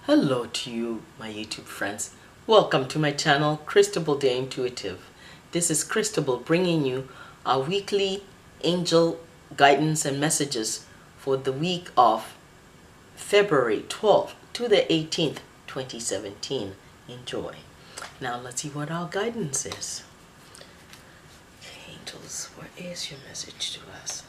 Hello to you, my YouTube friends. Welcome to my channel, Cristabelle the Intuitive. This is Cristabelle bringing you our weekly angel guidance and messages for the week of February 12th to the 18th, 2017. Enjoy. Now let's see what our guidance is. Okay, angels, what is your message to us?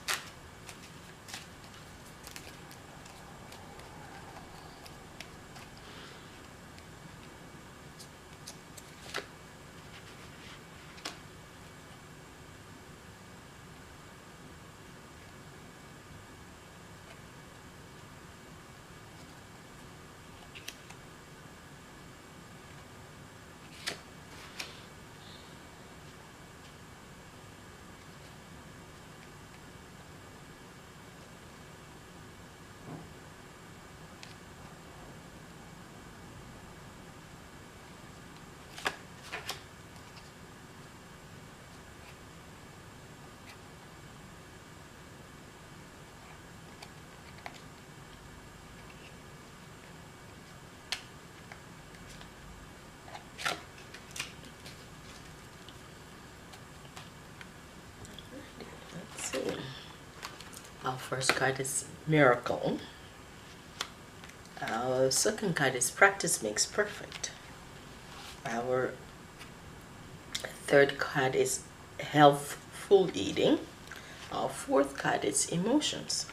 Our first card is Miracle. Our second card is Practice Makes Perfect. Our third card is Healthful Eating. Our fourth card is Emotions.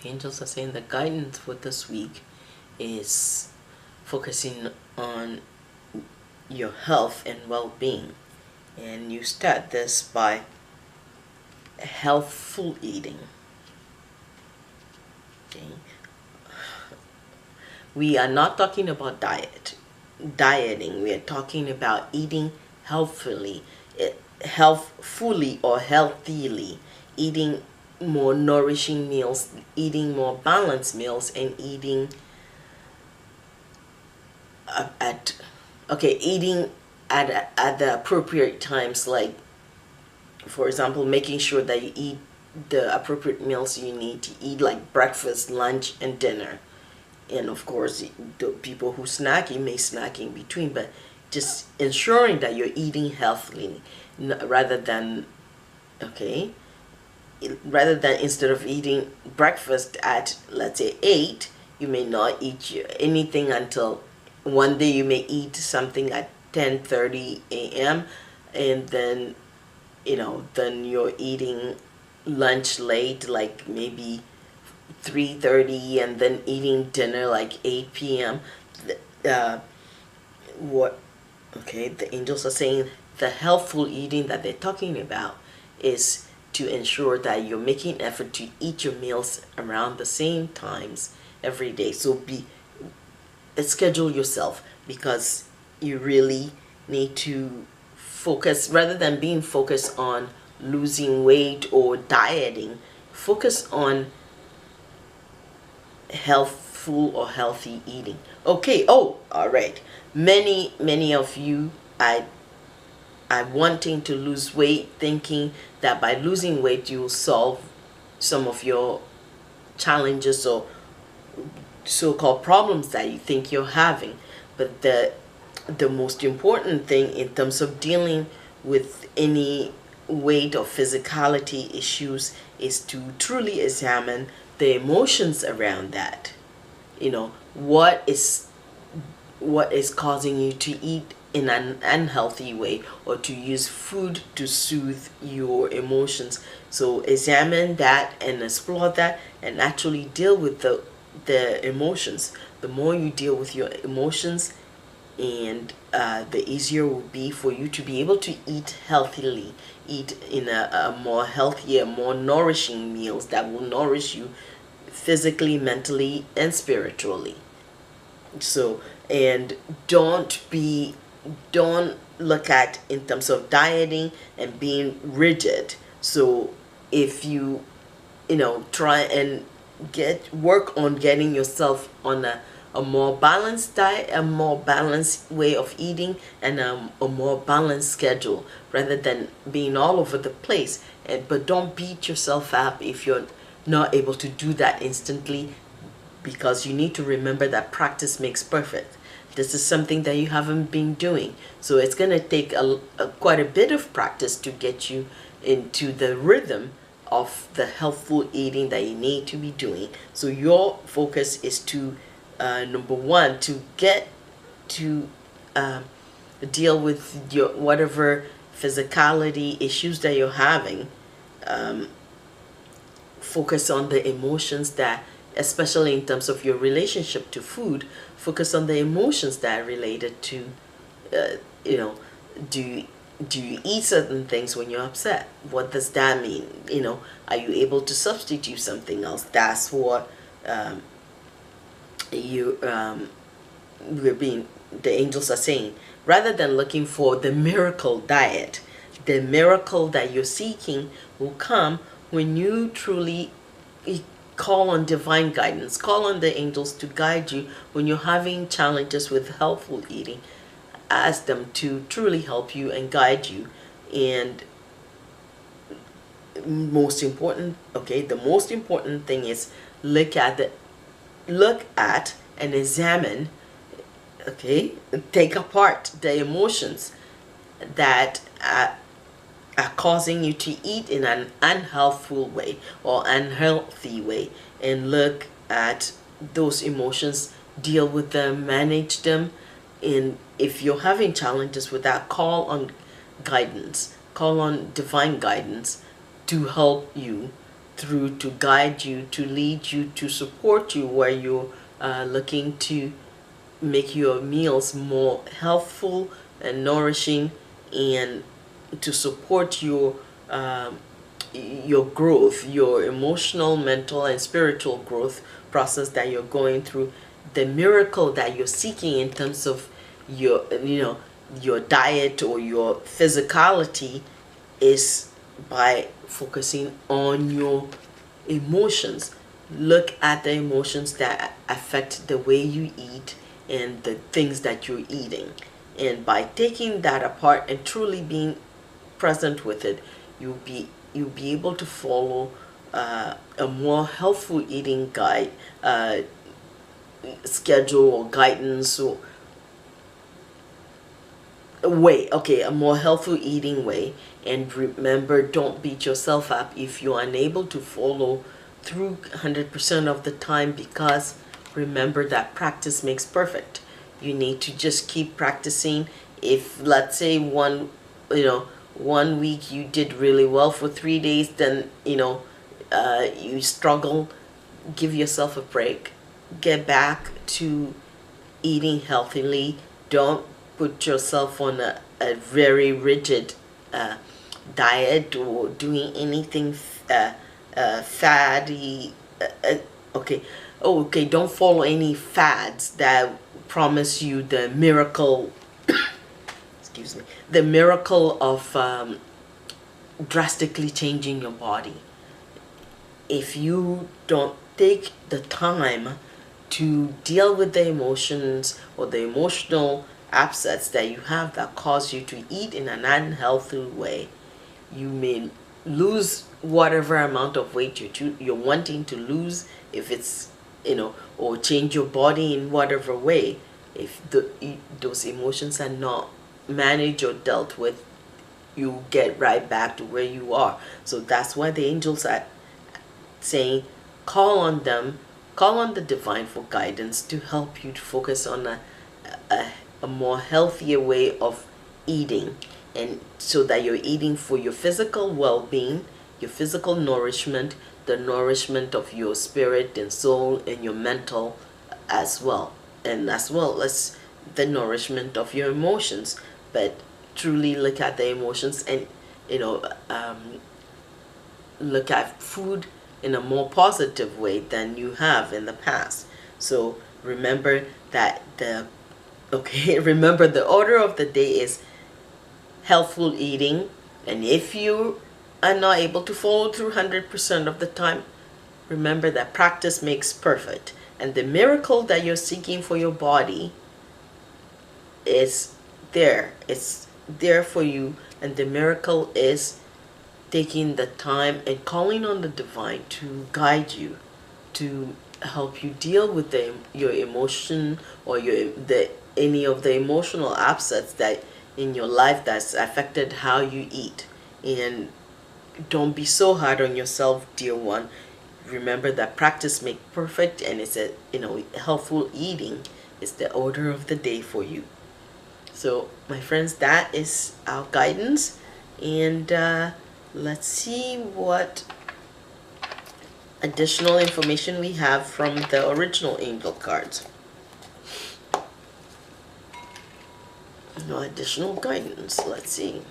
The angels are saying the guidance for this week is focusing on your health and well-being, and you start this by healthful eating. Okay, we are not talking about dieting. We are talking about eating healthfully, healthfully or healthily, eating more nourishing meals, eating more balanced meals, and eating eating at the appropriate times, like for example making sure that you eat the appropriate meals you need to eat, like breakfast, lunch, and dinner. And of course the people who snack, you may snack in between, but just ensuring that you're eating healthily rather than instead of eating breakfast at, let's say, 8, you may not eat anything until one day you may eat something at 10:30 a.m. and then then you're eating lunch late, like maybe 3:30, and then eating dinner like 8 p.m. The angels are saying the healthful eating that they're talking about is to ensure that you're making effort to eat your meals around the same times every day. So schedule yourself, because you really need to focus, rather than being focused on losing weight or dieting, focus on healthful or healthy eating. Okay, all right. Many of you are wanting to lose weight, thinking that by losing weight you will solve some of your challenges or so-called problems that you think you're having. But the most important thing in terms of dealing with any weight or physicality issues is to truly examine the emotions around that. What is causing you to eat in an unhealthy way, or to use food to soothe your emotions. So examine that and explore that and actually deal with the emotions. The more you deal with your emotions, and the easier it will be for you to be able to eat healthily, eat in a more healthier, more nourishing meals that will nourish you physically, mentally, and spiritually. So, and don't look at in terms of dieting and being rigid. So if you try and work on getting yourself on a more balanced diet, a more balanced way of eating, and a more balanced schedule, rather than being all over the place. But don't beat yourself up if you're not able to do that instantly, because you need to remember that practice makes perfect. This is something that you haven't been doing, so it's going to take quite a bit of practice to get you into the rhythm of the healthful eating that you need to be doing. So your focus is to number one, to get to deal with your whatever physicality issues that you're having. Focus on the emotions that, especially in terms of your relationship to food, focus on the emotions that are related to, do you eat certain things when you're upset? What does that mean? Are you able to substitute something else? That's what the angels are saying. Rather than looking for the miracle diet, the miracle that you're seeking will come when you truly call on divine guidance, call on the angels to guide you when you're having challenges with healthful eating. Ask them to truly help you and guide you. And the most important thing is look at and examine, take apart the emotions that are causing you to eat in an unhealthful way or unhealthy way, and look at those emotions, deal with them, manage them. And if you're having challenges with that, call on guidance, call on divine guidance to help you through, to guide you, to lead you, to support you where you're looking to make your meals more healthful and nourishing, and to support your growth, your emotional, mental, and spiritual growth process that you're going through. The miracle that you're seeking in terms of your diet or your physicality is by focusing on your emotions. Look at the emotions that affect the way you eat and the things that you're eating. And by taking that apart and truly being present with it, you'll be able to follow a more healthful eating guide, schedule or guidance or way, a more healthful eating way. And remember, don't beat yourself up if you're unable to follow through 100% of the time, because remember that practice makes perfect. You need to just keep practicing. If, let's say, one week you did really well for 3 days, then you struggle, give yourself a break, get back to eating healthily. Don't put yourself on a very rigid diet or doing anything faddy. Don't follow any fads that promise you the miracle excuse me, the miracle of drastically changing your body. If you don't take the time to deal with the emotions or the emotional upsets that you have that cause you to eat in an unhealthy way, you may lose whatever amount of weight you're wanting to lose, if it's or change your body in whatever way. If those emotions are not managed or dealt with, you get right back to where you are. So that's why the angels are saying, call on them, call on the divine for guidance to help you to focus on a more healthier way of eating, and so that you're eating for your physical well-being, your physical nourishment, the nourishment of your spirit and soul, and your mental as well, and as well as the nourishment of your emotions. But truly look at the emotions and look at food in a more positive way than you have in the past. So remember that remember the order of the day is healthful eating. And if you are not able to follow through 100% of the time, remember that practice makes perfect. And the miracle that you're seeking for your body is there. It's there for you. And the miracle is taking the time and calling on the divine to guide you, to help you deal with your emotion or any of the emotional upsets that in your life that's affected how you eat. And don't be so hard on yourself, dear one. Remember that practice makes perfect, and it's healthful eating is the order of the day for you. So my friends, that is our guidance, and let's see what additional information we have from the original angel cards. No additional guidance. Let's see.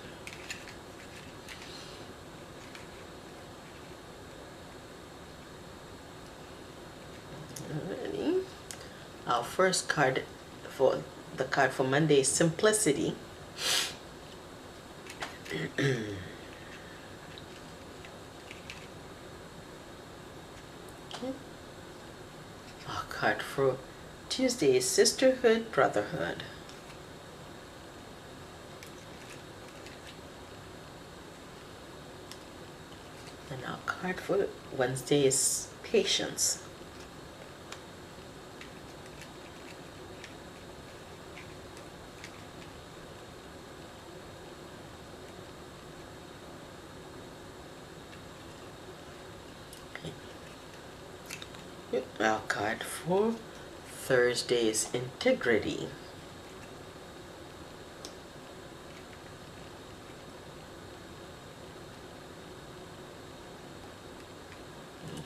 Alrighty. Our first card for Monday is simplicity. Our card for Tuesday is sisterhood, brotherhood. And our card for Wednesday is patience. Our card for Thursday is integrity.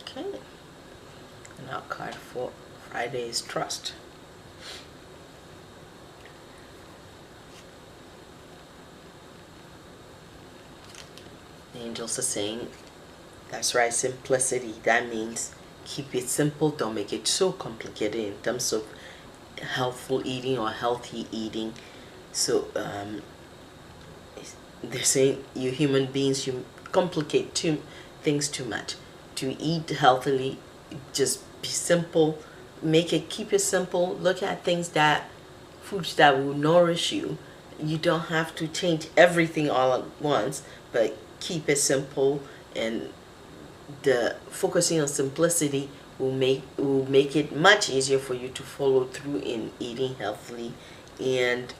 Okay. And our card for Friday is trust. The angels are saying, that's right, simplicity. That means keep it simple, don't make it so complicated in terms of healthful eating or healthy eating. So they're saying you human beings, you complicate things too much. To eat healthily, just be simple, keep it simple. Look at foods that will nourish you. You don't have to change everything all at once, but keep it simple, and the focusing on simplicity will make it much easier for you to follow through in eating healthily. And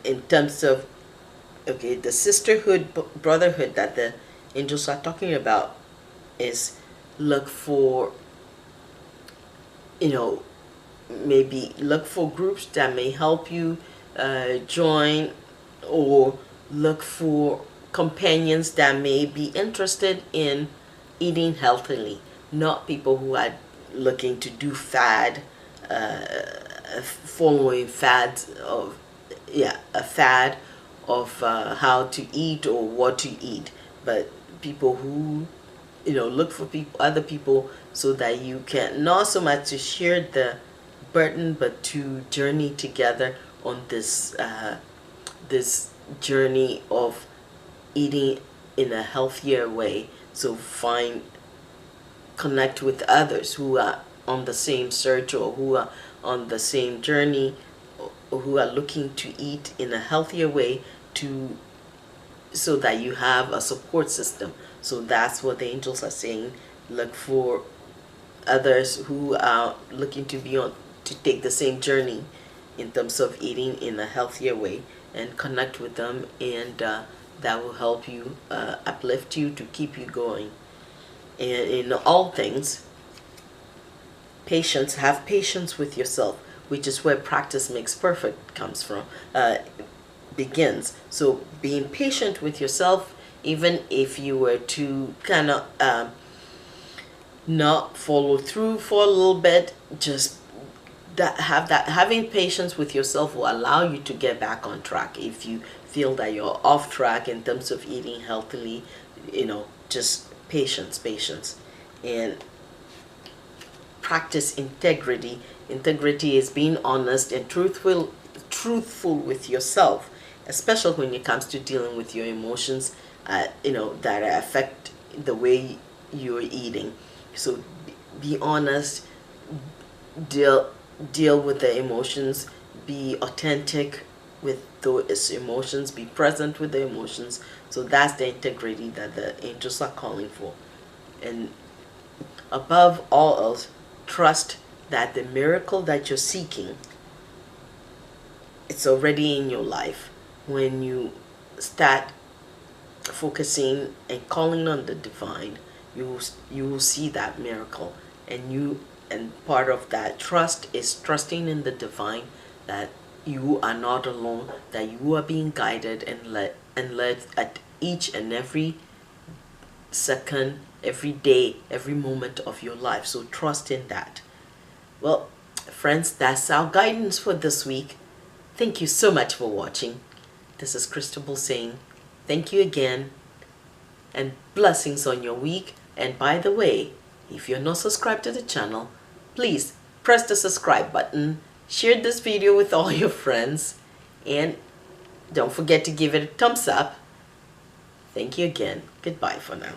in terms of the sisterhood, brotherhood that the angels are talking about is look for maybe look for groups that may help you join, or look for companions that may be interested in eating healthily, not people who are looking to do following fads of a fad of how to eat or what to eat, but people who look for other people, so that you can not so much to share the burden, but to journey together on this journey of eating in a healthier way. So connect with others who are on the same search, or who are on the same journey, or who are looking to eat in a healthier way, so that you have a support system. So that's what the angels are saying. Look for others who are looking to take the same journey in terms of eating in a healthier way, and connect with them, and that will help you, uplift you, to keep you going. And in all things, have patience with yourself, which is where practice makes perfect begins. So being patient with yourself, even if you were to kind of not follow through for a little bit, just having patience with yourself will allow you to get back on track. If you feel that you're off track in terms of eating healthily, just patience, and practice integrity. Integrity is being honest and truthful with yourself, especially when it comes to dealing with your emotions, that affect the way you're eating. So be honest, deal with the emotions, be authentic with those emotions, be present with the emotions. So that's the integrity that the angels are calling for. And above all else, trust that the miracle that you're seeking, it's already in your life. When you start focusing and calling on the divine, you will see that miracle. And part of that trust is trusting in the divine, that you are not alone, that you are being guided and led at each and every second, every day, every moment of your life. So trust in that. Well, friends, that's our guidance for this week. Thank you so much for watching. This is Cristabelle saying thank you again, and blessings on your week. And by the way, if you're not subscribed to the channel, please press the subscribe button, share this video with all your friends, and don't forget to give it a thumbs up. Thank you again. Goodbye for now.